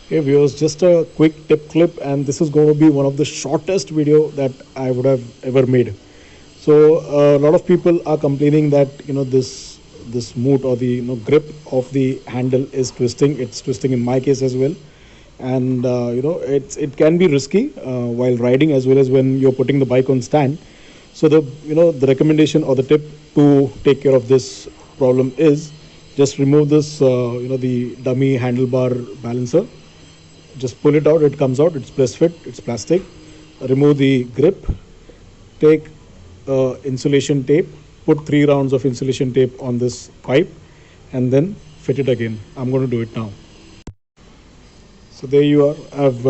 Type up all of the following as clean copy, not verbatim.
Hey viewers, just a quick tip clip, and this is going to be one of the shortest video that I would have ever made. So a lot of people are complaining that this moot or the grip of the handle is twisting. It's twisting in my case as well, and it can be risky while riding as well as when you're putting the bike on stand. So the recommendation or the tip to take care of this problem is just remove this the dummy handlebar balancer. Just pull it out, it comes out, it's press fit, it's plastic. Remove the grip, take insulation tape, put 3 rounds of insulation tape on this pipe, and then fit it again. I'm going to do it now. So there you are. I've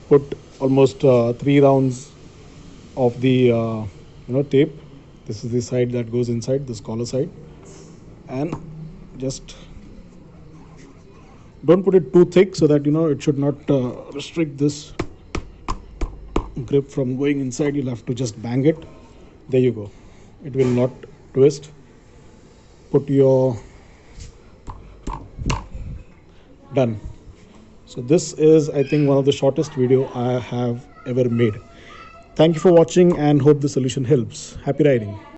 put almost 3 rounds of the tape. This is the side that goes inside, this collar side, and just don't put it too thick so that it should not restrict this grip from going inside. You'll have to just bang it. There you go, it will not twist. Put your done. So this is, I think, one of the shortest video I have ever made. Thank you for watching and hope the solution helps. Happy riding.